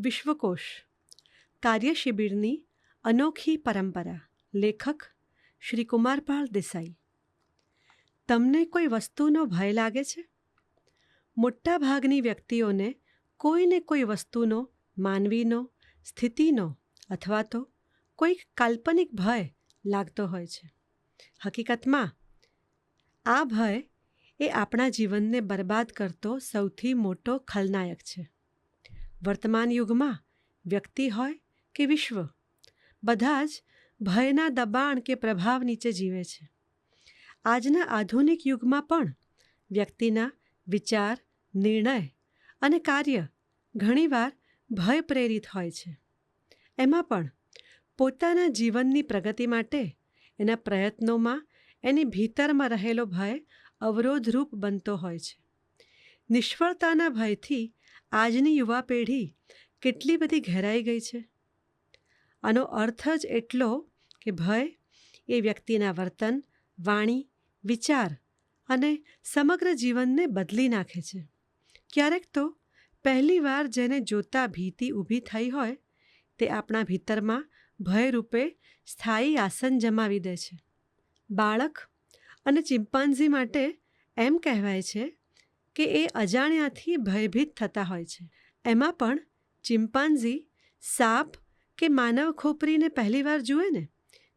વિશ્વકોશ કાર્યશિબિરની અનોખી પરંપરા. લેખક શ્રી કુમારપાળ દેસાઈ. તમને કોઈ વસ્તુનો ભય લાગે છે? મોટા ભાગની વ્યક્તિઓને કોઈને કોઈ વસ્તુનો, માનવીનો, સ્થિતિનો અથવા તો કોઈક કાલ્પનિક ભય લાગતો હોય છે. હકીકતમાં આ ભય એ આપણા જીવનને બરબાદ કરતો સૌથી મોટો ખલનાયક છે. વર્તમાન યુગમાં વ્યક્તિ હોય કે વિશ્વ, બધા જ ભયના દબાણ કે પ્રભાવ નીચે જીવે છે. આજના આધુનિક યુગમાં પણ વ્યક્તિના વિચાર, નિર્ણય અને કાર્ય ઘણીવાર ભય પ્રેરિત હોય છે. એમાં પણ પોતાના જીવનની પ્રગતિ માટે એના પ્રયત્નોમાં એની ભીતરમાં રહેલો ભય અવરોધરૂપ બનતો હોય છે. નિષ્ફળતાના ભયથી આજની યુવા પેઢી કેટલી બધી ઘેરાઈ ગઈ છે. આનો અર્થ જ એટલો કે ભય એ વ્યક્તિના વર્તન, વાણી, વિચાર અને સમગ્ર જીવનને બદલી નાખે છે. ક્યારેક તો પહેલીવાર જેને જોતા ભીતિ ઊભી થઈ હોય તે આપણા ભીતરમાં ભયરૂપે સ્થાયી આસન જમાવી દે છે. બાળક અને ચિમ્પાન્ઝી માટે એમ કહેવાય છે કે એ અજાણ્યાથી ભયભીત થતા હોય છે. એમાં પણ ચિમ્પાન્ઝી સાપ કે માનવ ખોપરીને પહેલીવાર જુએ ને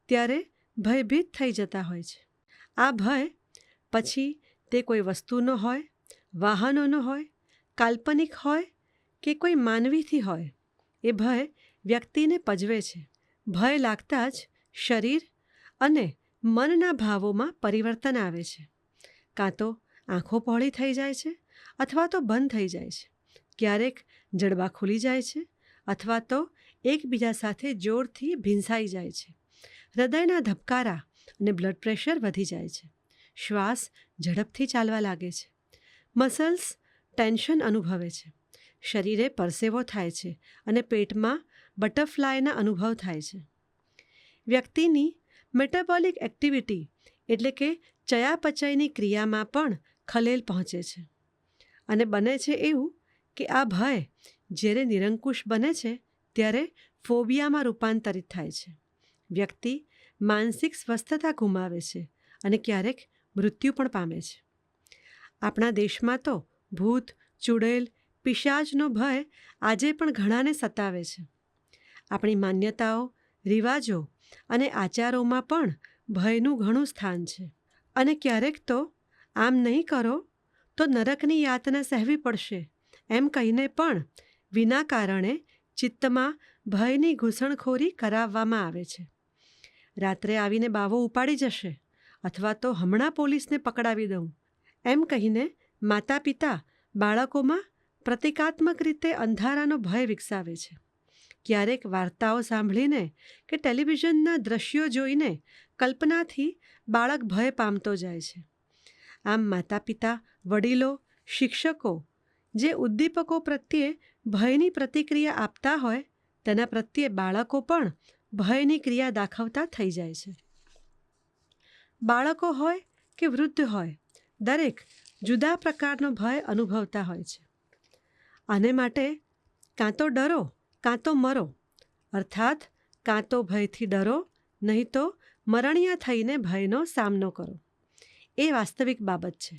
ત્યારે ભયભીત થઈ જતા હોય છે. આ ભય પછી તે કોઈ વસ્તુનો હોય, વાહનોનો હોય, કાલ્પનિક હોય કે કોઈ માનવીથી હોય, એ ભય વ્યક્તિને પજવે છે. ભય લાગતા જ શરીર અને મનના ભાવોમાં પરિવર્તન આવે છે. કાં તો આંખો પહોળી થઈ જાય છે અથવા તો બંધ થઈ જાય છે. ક્યારેક જડબા ખુલી જાય છે અથવા તો એકબીજા સાથે જોરથી ભીંસાઈ જાય છે. હૃદયના ધબકારા અને બ્લડ પ્રેશર વધી જાય છે. શ્વાસ ઝડપથી ચાલવા લાગે છે. મસલ્સ ટેન્શન અનુભવે છે. શરીરે પરસેવો થાય છે અને પેટમાં બટરફ્લાયના અનુભવ થાય છે. વ્યક્તિની મેટાબોલિક એક્ટિવિટી એટલે કે ચયાપચયની ક્રિયામાં પણ ખલેલ પહોંચે છે. અને બને છે એવું કે આ ભય જ્યારે નિરંકુશ બને છે ત્યારે ફોબિયામાં રૂપાંતરિત થાય છે. વ્યક્તિ માનસિક સ્વસ્થતા ગુમાવે છે અને ક્યારેક મૃત્યુ પણ પામે છે. આપણા દેશમાં તો ભૂત, ચુડેલ, પિશાચનો ભય આજે પણ ઘણાને સતાવે છે. આપણી માન્યતાઓ, રિવાજો અને આચારોમાં પણ ભયનું ઘણું સ્થાન છે. અને ક્યારેક તો આમ નહીં કરો તો નરકની યાતના સહેવી પડશે એમ કહીને પણ વિના કારણે ચિત્તમાં ભયની ઘૂસણખોરી કરાવવામાં આવે છે. રાત્રે આવીને બાવો ઉપાડી જશે અથવા તો હમણાં પોલીસને પકડાવી દઉં એમ કહીને માતા પિતા બાળકોમાં પ્રતિકાત્મક રીતે અંધારાનો ભય વિકસાવે છે. ક્યારેક વાર્તાઓ સાંભળીને કે ટેલિવિઝનના દ્રશ્યો જોઈને કલ્પનાથી બાળક ભય પામતો જાય છે. આમ માતા પિતા, વડીલો, શિક્ષકો જે ઉદ્દીપકો પ્રત્યે ભયની પ્રતિક્રિયા આપતા હોય તેના પ્રત્યે બાળકો પણ ભયની ક્રિયા દાખવતા થઈ જાય છે. બાળકો હોય કે વૃદ્ધ હોય, દરેક જુદા પ્રકારનો ભય અનુભવતા હોય છે. આને માટે કાં તો ડરો કાં તો મરો, અર્થાત કાં તો ભયથી ડરો નહીં તો મરણિયા થઈને ભયનો સામનો કરો. એ વાસ્તવિક બાબત છે.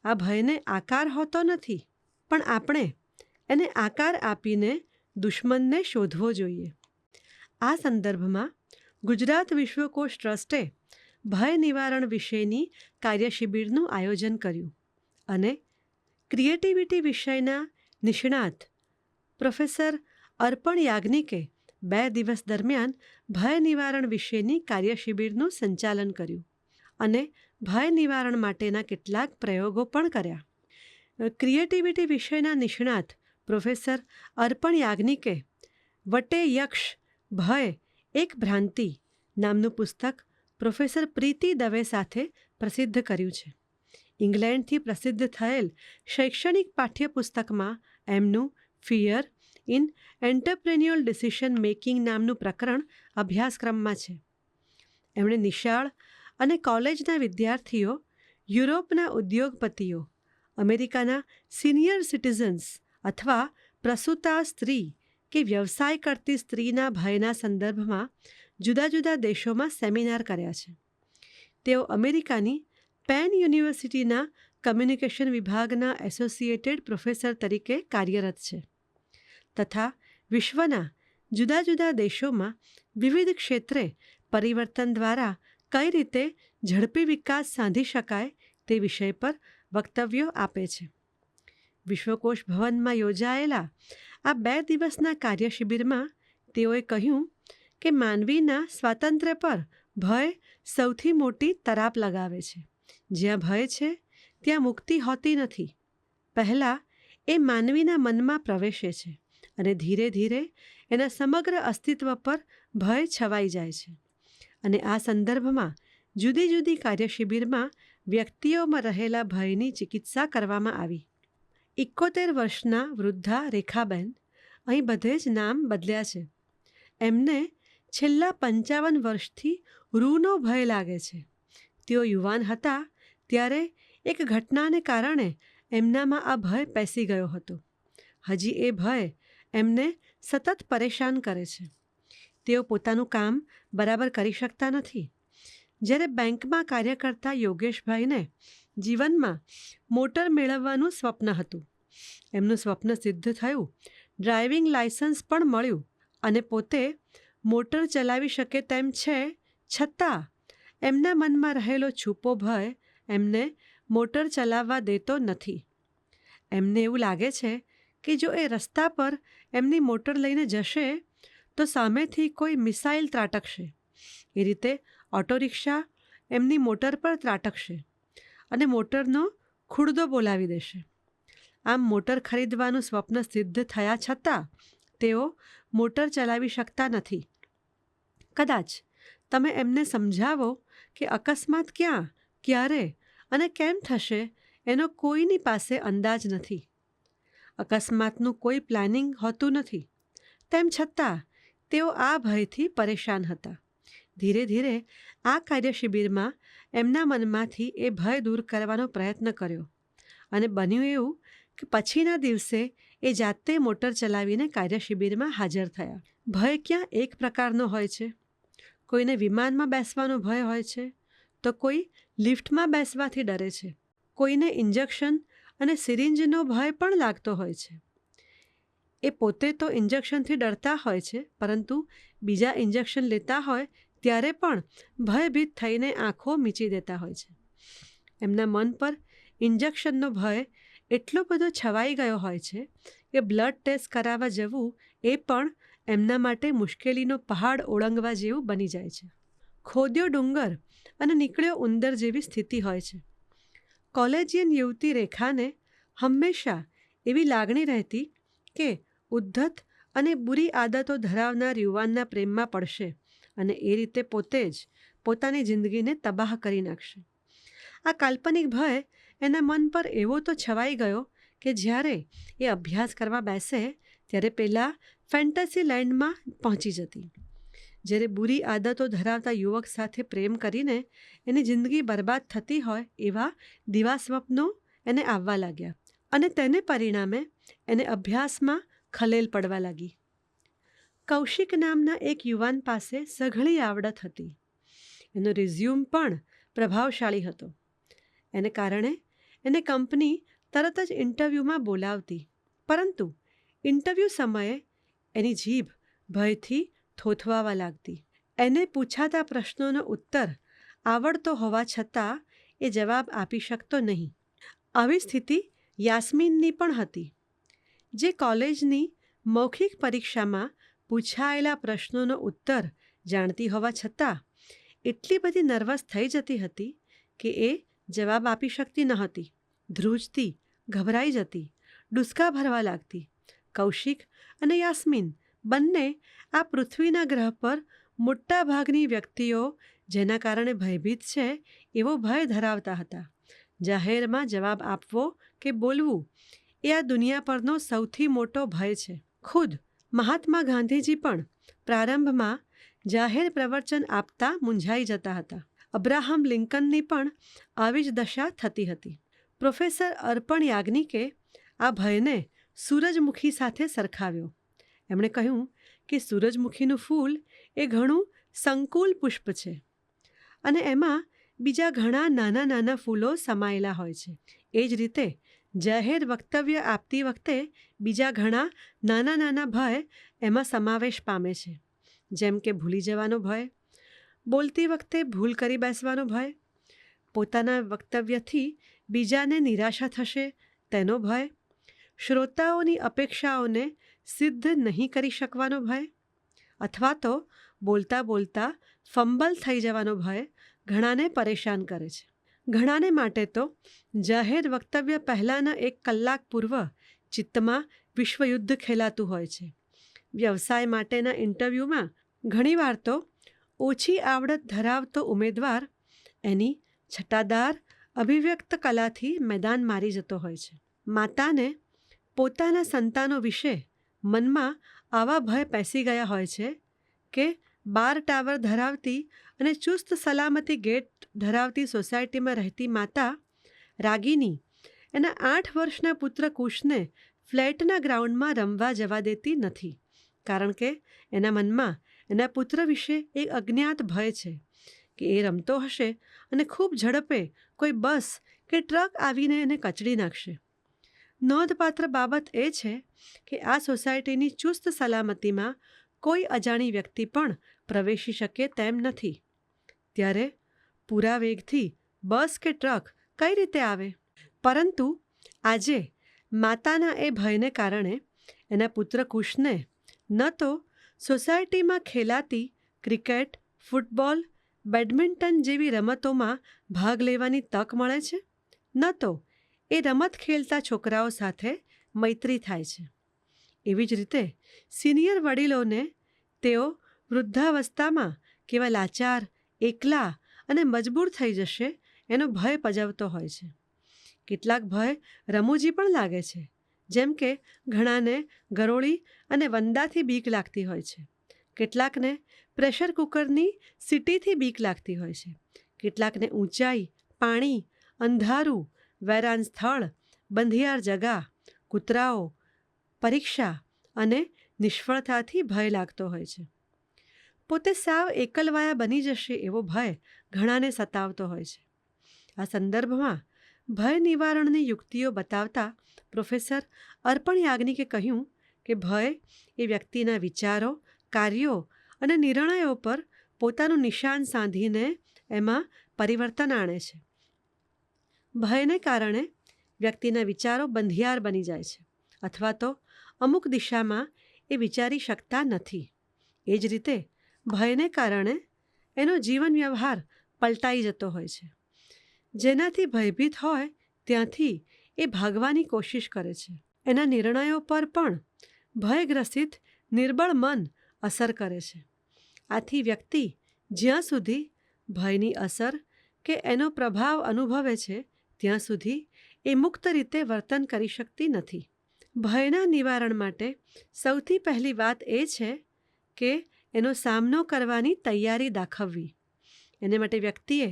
આ ભયને આકાર હોતો નથી, પણ આપણે એને આકાર આપીને દુશ્મનને શોધવો જોઈએ. આ સંદર્ભમાં ગુજરાત વિશ્વકોશ ટ્રસ્ટે ભય નિવારણ વિશેની કાર્યશિબિરનું આયોજન કર્યું અને ક્રિએટિવિટી વિષયના નિષ્ણાત પ્રોફેસર અર્પણ યાજ્ઞિકે 2 દિવસ દરમિયાન ભય નિવારણ વિશેની કાર્યશિબિરનું સંચાલન કર્યું અને ભય નિવારણ માટેના કેટલાક પ્રયોગો પણ કર્યા. ક્રિએટિવિટી વિષયના નિષ્ણાત પ્રોફેસર અર્પણ યાજ્ઞિકે વટે યક્ષ, ભય એક ભ્રાંતિ નામનું પુસ્તક પ્રોફેસર પ્રીતિ દવે સાથે પ્રસિદ્ધ કર્યું છે. ઇંગ્લેન્ડથી પ્રસિદ્ધ થયેલ શૈક્ષણિક પાઠ્યપુસ્તકમાં એમનું ફિયર ઇન એન્ટરપ્રેન્યોરલ ડિસિઝન મેકિંગ નામનું પ્રકરણ અભ્યાસક્રમમાં છે. એમણે નિશાળ અને કોલેજના વિદ્યાર્થીઓ, યુરોપના ઉદ્યોગપતિઓ, અમેરિકાના સિનિયર સિટીઝન્સ અથવા પ્રસૂતા સ્ત્રી કે વ્યવસાય કરતી સ્ત્રીના ભયના સંદર્ભમાં જુદા જુદા દેશોમાં સેમિનાર કર્યા છે. તેઓ અમેરિકાની પેન યુનિવર્સિટીના કમ્યુનિકેશન વિભાગના એસોસિએટેડ પ્રોફેસર તરીકે કાર્યરત છે તથા વિશ્વના જુદા જુદા દેશોમાં વિવિધ ક્ષેત્રે પરિવર્તન દ્વારા કઈ રીતે ઝડપી વિકાસ સાધી શકાય તે વિષય પર વક્તવ્યો આપે છે. વિશ્વકોશ ભવનમાં યોજાયેલા આ 2 દિવસના કાર્યશિબિરમાં તેઓએ કહ્યું કે માનવીના સ્વાતંત્ર્ય પર ભય સૌથી મોટી તરાપ લગાવે છે. જ્યાં ભય છે ત્યાં મુક્તિ હોતી નથી. પહેલાં એ માનવીના મનમાં પ્રવેશે છે અને ધીરે ધીરે એના સમગ્ર અસ્તિત્વ પર ભય છવાઈ જાય છે. અને આ સંદર્ભમાં જુદી જુદી કાર્યશિબિરમાં વ્યક્તિઓમાં રહેલા ભયની ચિકિત્સા કરવામાં આવી. 71 વર્ષના વૃદ્ધા રેખાબેન, અહીં બધે જ નામ બદલ્યા છે. એમને છેલ્લા 55 વર્ષથી રૂનો ભય લાગે છે. તેઓ યુવાન હતા ત્યારે એક ઘટનાને કારણે એમનામાં આ ભય પેસી ગયો હતો. હજી એ ભય એમને સતત પરેશાન કરે છે. તેઓ પોતાનું કામ બરાબર કરી શકતા નથી. જ્યારે બેંકમાં કાર્ય કરતા યોગેશભાઈને જીવનમાં મોટર મેળવવાનું સ્વપ્ન હતું. એમનું સ્વપ્ન સિદ્ધ થયું, ડ્રાઇવિંગ લાયસન્સ પણ મળ્યું અને પોતે મોટર ચલાવી શકે તેમ છે, છતાં એમના મનમાં રહેલો છૂપો ભય એમને મોટર ચલાવવા દેતો નથી. એમને એવું લાગે છે કે જો એ રસ્તા પર એમની મોટર લઈને જશે તો સામેથી કોઈ મિસાઇલ ત્રાટકશે. એ રીતે ઓટો રિક્ષા એમની મોટર પર ત્રાટકશે અને મોટરનો ખુડદો બોલાવી દેશે. આમ મોટર ખરીદવાનું સ્વપ્ન સિદ્ધ થયા છતાં તેઓ મોટર ચલાવી શકતા નથી. કદાચ તમે એમને સમજાવો કે અકસ્માત ક્યાં, ક્યારે અને કેમ થશે એનો કોઈની પાસે અંદાજ નથી. અકસ્માતનું કોઈ પ્લાનિંગ હોતું નથી. તેમ છતાં તેઓ આ ભયથી પરેશાન હતા. ધીરે ધીરે આ કાર્યશિબિરમાં એમના મનમાંથી એ ભય દૂર કરવાનો પ્રયત્ન કર્યો અને બન્યું એવું કે પછીના દિવસે એ જાતે મોટર ચલાવીને કાર્યશિબિરમાં હાજર થયા. ભય ક્યાં એક પ્રકારનો હોય છે. કોઈને વિમાનમાં બેસવાનો ભય હોય છે તો કોઈ લિફ્ટમાં બેસવાથી ડરે છે. કોઈને ઇન્જેક્શન અને સિરિંજનો ભય પણ લાગતો હોય છે. એ પોતે તો ઇન્જેક્શનથી ડરતા હોય છે, પરંતુ બીજા ઇન્જેક્શન લેતા હોય ત્યારે પણ ભયભીત થઈને આંખો મીચી દેતા હોય છે. એમના મન પર ઇન્જેક્શનનો ભય એટલો બધો છવાઈ ગયો હોય છે કે બ્લડ ટેસ્ટ કરાવવા જવું એ પણ એમના માટે મુશ્કેલીનો પહાડ ઓળંગવા જેવું બની જાય છે. ખોદ્યો ડુંગર અને નીકળ્યો ઉંદર જેવી સ્થિતિ હોય છે. કોલેજિયન યુવતી રેખાને હંમેશા એવી લાગણી રહેતી કે ઉદ્ધત અને બુરી આદતો ધરાવનાર યુવાનના પ્રેમમાં પડશે અને એ રીતે પોતે જ પોતાની જિંદગીને તબાહ કરી નાખશે. આ કાલ્પનિક ભય એના મન પર એવો તો છવાઈ ગયો કે જ્યારે એ અભ્યાસ કરવા બેસે ત્યારે પેલા ફેન્ટસી લેન્ડમાં પહોંચી જતી. જ્યારે બુરી આદતો ધરાવતા યુવક સાથે પ્રેમ કરીને એની જિંદગી બરબાદ થતી હોય એવા દિવા સ્વપ્નો એને આવવા લાગ્યા અને તેને પરિણામે એને અભ્યાસમાં ખલેલ પડવા લાગી. કૌશિક નામના એક યુવાન પાસે સઘળી આવડત હતી. એનો રિઝ્યુમ પણ પ્રભાવશાળી હતો. એને કારણે એને કંપની તરત જ ઇન્ટરવ્યૂમાં બોલાવતી, પરંતુ ઇન્ટરવ્યૂ સમયે એની જીભ ભયથી થોથવાવા લાગતી. એને પૂછાતા પ્રશ્નોનો ઉત્તર આવડતો હોવા છતાં એ જવાબ આપી શકતો નહીં. આવી સ્થિતિ યાસ્મીનની પણ હતી, જે કોલેજની મૌખિક પરીક્ષામાં પૂછાયેલા પ્રશ્નોનો ઉત્તર જાણતી હોવા છતાં એટલી બધી નર્વસ થઈ જતી હતી કે એ જવાબ આપી શકતી ન હતી. ધ્રુજતી, ગભરાઈ જતી, ડૂસકા ભરવા લાગતી. કૌશિક અને યાસ્મીન બંને આ પૃથ્વીના ગ્રહ પર મોટા ભાગની વ્યક્તિઓ જેના કારણે ભયભીત છે એવો ભય ધરાવતા હતા. જાહેરમાં જવાબ આપવો કે બોલવું એ આ દુનિયા પરનો સૌથી મોટો ભય છે. ખુદ મહાત્મા ગાંધીજી પણ પ્રારંભમાં જાહેર પ્રવચન આપતા મૂંઝાઈ જતા હતા. અબ્રાહમ લિંકનની પણ આવી જ દશા થતી હતી. પ્રોફેસર અર્પણ યાજ્ઞિકે આ ભયને સૂરજમુખી સાથે સરખાવ્યો. એમણે કહ્યું કે સૂરજમુખીનું ફૂલ એ ઘણું સંકુલ પુષ્પ છે અને એમાં બીજા ઘણા નાના નાના ફૂલો સમાયેલા હોય છે. એ જ રીતે જાહેર વક્તવ્ય આપતી વખતે બીજા ઘણા નાના નાના ભય એમાં સમાવેશ પામે છે, જેમ કે ભૂલી જવાનો ભય, બોલતી વખતે ભૂલ કરી બેસવાનો ભય, પોતાના વક્તવ્યથી બીજાને નિરાશા થશે તેનો ભય, શ્રોતાઓની અપેક્ષાઓને સિદ્ધ નહીં કરી શકવાનો ભય, અથવા તો બોલતા બોલતા ફંબલ થઈ જવાનો ભય ઘણાને પરેશાન કરે છે. ઘણાને માટે તો જાહેર વક્તવ્ય પહેલાંના 1 કલાક પૂર્વ ચિત્તમાં વિશ્વયુદ્ધ ખેલાતું હોય છે. વ્યવસાય માટેના ઇન્ટરવ્યૂમાં ઘણીવાર તો ઓછી આવડત ધરાવતો ઉમેદવાર એની છટાદાર અભિવ્યક્ત કલાથી મેદાન મારી જતો હોય છે. માતાને પોતાના સંતાનો વિશે મનમાં આવા ભય પેસી ગયા હોય છે કે 12 ટાવર ધરાવતી અને ચુસ્ત સલામતી ગેટ ધરાવતી સોસાયટીમાં રહેતી માતા રાગીની એના 8 વર્ષના પુત્ર કુશને ફ્લેટના ગ્રાઉન્ડમાં રમવા જવા દેતી નથી, કારણ કે એના મનમાં એના પુત્ર વિશે એક અજ્ઞાત ભય છે કે એ રમતો હશે અને ખૂબ ઝડપે કોઈ બસ કે ટ્રક આવીને એને કચડી નાખશે. નોંધપાત્ર બાબત એ છે કે આ સોસાયટીની ચુસ્ત સલામતીમાં કોઈ અજાણી વ્યક્તિ પણ પ્રવેશી શકે તેમ નથી. ત્યારે પૂરા વેગથી બસ કે ટ્રક કઈ રીતે આવે? પરંતુ આજે માતાના એ ભયને કારણે એના પુત્ર કુશને ન તો સોસાયટીમાં ખેલાતી ક્રિકેટ, ફૂટબોલ, બેડમિન્ટન જેવી રમતોમાં ભાગ લેવાની તક મળે છે, ન તો એ રમત ખેલતા છોકરાઓ સાથે મૈત્રી થાય છે. એવી જ રીતે સિનિયર વડીલોને તેઓ વૃદ્ધાવસ્થામાં કેવા લાચાર, એકલા અને મજબૂર થઈ જશે એનો ભય પજવતો હોય છે. કેટલાક ભય રમૂજી પણ લાગે છે, જેમ કે ઘણાને ગરોળી અને વંદાથી બીક લાગતી હોય છે, કેટલાકને પ્રેશર કુકરની સીટીથી બીક લાગતી હોય છે, કેટલાકને ઊંચાઈ, પાણી, અંધારું, વેરાન સ્થળ, બંધિયાર જગા, કૂતરાઓ, પરીક્ષા અને નિષ્ફળતાથી ભય લાગતો હોય છે. પોતે સાવ એકલવાયા બની જશે એવો ભય ઘણાને સતાવતો હોય છે. આ સંદર્ભમાં ભય નિવારણની યુક્તિઓ બતાવતા પ્રોફેસર અર્પણ યાજ્ઞિકે કહ્યું કે ભય એ વ્યક્તિના વિચારો, કાર્યો અને નિર્ણયો પર પોતાનું નિશાન સાધીને એમાં પરિવર્તન આણે છે. ભયને કારણે વ્યક્તિના વિચારો બંધિયાર બની જાય છે અથવા તો અમુક દિશામાં એ વિચારી શકતા નથી. એ જ રીતે ભયને કારણે એનો જીવન વ્યવહાર પલટાઈ જતો હોય છે. જેનાથી ભયભીત હોય ત્યાંથી એ ભાગવાની કોશિશ કરે છે. એના નિર્ણયો પર પણ ભયગ્રસિત નિર્બળ મન અસર કરે છે. આથી વ્યક્તિ જ્યાં સુધી ભયની અસર કે એનો પ્રભાવ અનુભવે છે ત્યાં સુધી એ મુક્ત રીતે વર્તન કરી શકતી નથી. ભયના નિવારણ માટે સૌથી પહેલી વાત એ છે કે એનો સામનો કરવાની તૈયારી દાખવવી. એને માટે વ્યક્તિએ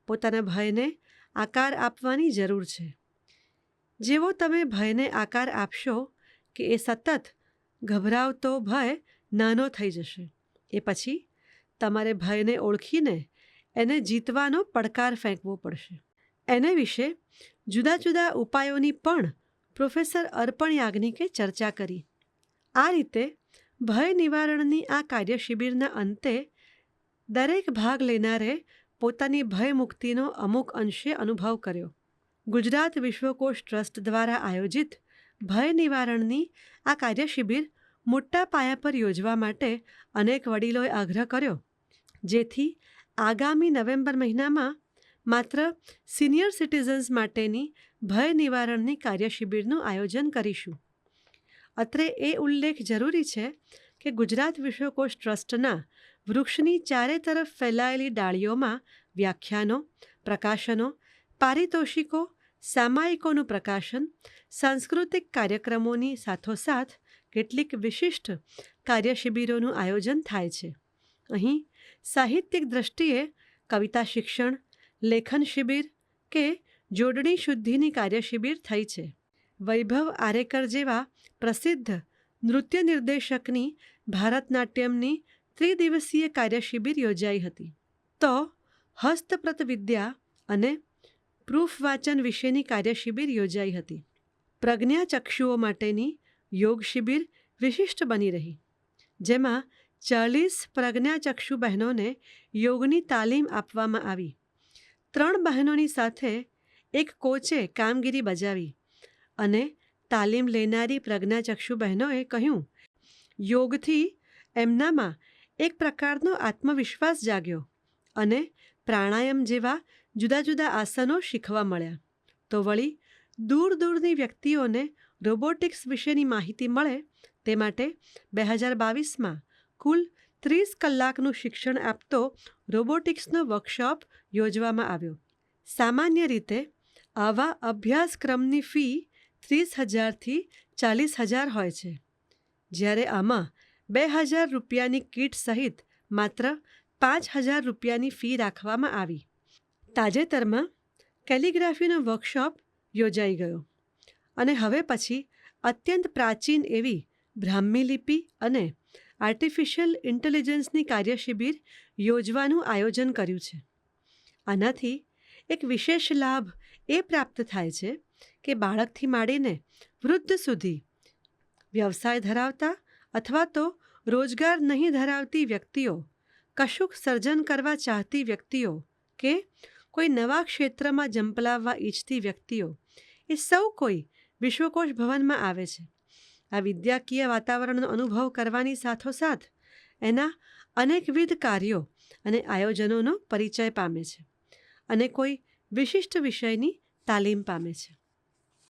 પોતાના ભયને આકાર આપવાની જરૂર છે. જેવો તમે ભયને આકાર આપશો કે એ સતત ગભરાવતો ભય નાનો થઈ જશે. એ પછી તમારે ભયને ઓળખીને એને જીતવાનો પડકાર ફેંકવો પડશે. એને વિશે જુદા જુદા ઉપાયોની પણ પ્રોફેસર અર્પણ યાજ્ઞિકે ચર્ચા કરી. આ રીતે ભય નિવારણની આ કાર્યશિબિરના અંતે દરેક ભાગ લેનારે પોતાની ભયમુક્તિનો અમુક અંશે અનુભવ કર્યો. ગુજરાત વિશ્વકોશ ટ્રસ્ટ દ્વારા આયોજિત ભય નિવારણની આ કાર્યશિબિર મોટા પાયા પર યોજવા માટે અનેક વડીલોએ આગ્રહ કર્યો, જેથી આગામી નવેમ્બર મહિનામાં માત્ર સિનિયર સિટીઝન્સ માટેની ભય નિવારણની કાર્યશિબિરનું આયોજન કરીશું. અત્રે એ ઉલ્લેખ જરૂરી છે કે ગુજરાત વિશ્વકોશ ટ્રસ્ટના વૃક્ષની ચારે તરફ ફેલાયેલી ડાળીઓમાં વ્યાખ્યાનો, પ્રકાશનો, પારિતોષિકો, સામાયિકોનું પ્રકાશન, સાંસ્કૃતિક કાર્યક્રમોની સાથોસાથ કેટલીક વિશિષ્ટ કાર્યશિબિરોનું આયોજન થાય છે. અહીં સાહિત્યિક દ્રષ્ટિએ કવિતા શિક્ષણ, લેખન શિબિર કે જોડણી શુદ્ધિની કાર્યશિબિર થઈ છે. વૈભવ આરેકર જેવા પ્રસિદ્ધ નૃત્ય નિર્દેશકની ભારતનાટ્યમની ત્રિદિવસીય કાર્યશિબિર યોજાઈ હતી. તો હસ્તપ્રત વિદ્યા અને પ્રૂફ વાંચન વિશેની કાર્યશિબિર યોજાઈ હતી. પ્રજ્ઞાચક્ષુઓ માટેની યોગ શિબિર વિશિષ્ટ બની રહી, જેમાં 40 પ્રજ્ઞાચક્ષુ બહેનોને યોગની તાલીમ આપવામાં આવી. 3 બહેનોની સાથે એક કોચે કામગીરી બજાવી અને તાલીમ લેનારી પ્રજ્ઞાચક્ષુ બહેનોએ કહ્યું, યોગથી એમનામાં એક પ્રકારનો આત્મવિશ્વાસ જાગ્યો અને પ્રાણાયામ જેવા જુદા જુદા આસનો શીખવા મળ્યા. તો વળી દૂર દૂરની વ્યક્તિઓને રોબોટિક્સ વિશેની માહિતી મળે તે માટે 2022માં કુલ 30 કલાકનું શિક્ષણ આપતો રોબોટિક્સનો વર્કશોપ યોજવામાં આવ્યો. સામાન્ય રીતે આવા અભ્યાસક્રમની ફી 30,000થી 40,000 હોય છે, જ્યારે આમાં 2,000 રૂપિયાની કીટ સહિત માત્ર 5,000 રૂપિયાની ફી રાખવામાં આવી. તાજેતરમાં કેલિગ્રાફીનો વર્કશોપ યોજાઈ ગયો અને હવે પછી અત્યંત પ્રાચીન એવી બ્રાહ્મી લિપિ અને આર્ટિફિશિયલ ઇન્ટેલિજન્સની કાર્યશિબિર યોજવાનું આયોજન કર્યું છે. આનાથી એક વિશેષ લાભ એ પ્રાપ્ત થાય છે કે બાળકથી માંડીને વૃદ્ધ સુધી વ્યવસાય ધરાવતા અથવા તો રોજગાર નહીં ધરાવતી વ્યક્તિઓ, કશુંક સર્જન કરવા ચાહતી વ્યક્તિઓ કે કોઈ નવા ક્ષેત્રમાં ઝંપલાવવા ઈચ્છતી વ્યક્તિઓ એ સૌ કોઈ વિશ્વકોશ ભવનમાં આવે છે. આ વિદ્યાકીય વાતાવરણનો અનુભવ કરવાની સાથોસાથ એના અનેકવિધ કાર્યો અને આયોજનોનો પરિચય પામે છે અને કોઈ વિશિષ્ટ વિષયની તાલીમ પામે છે.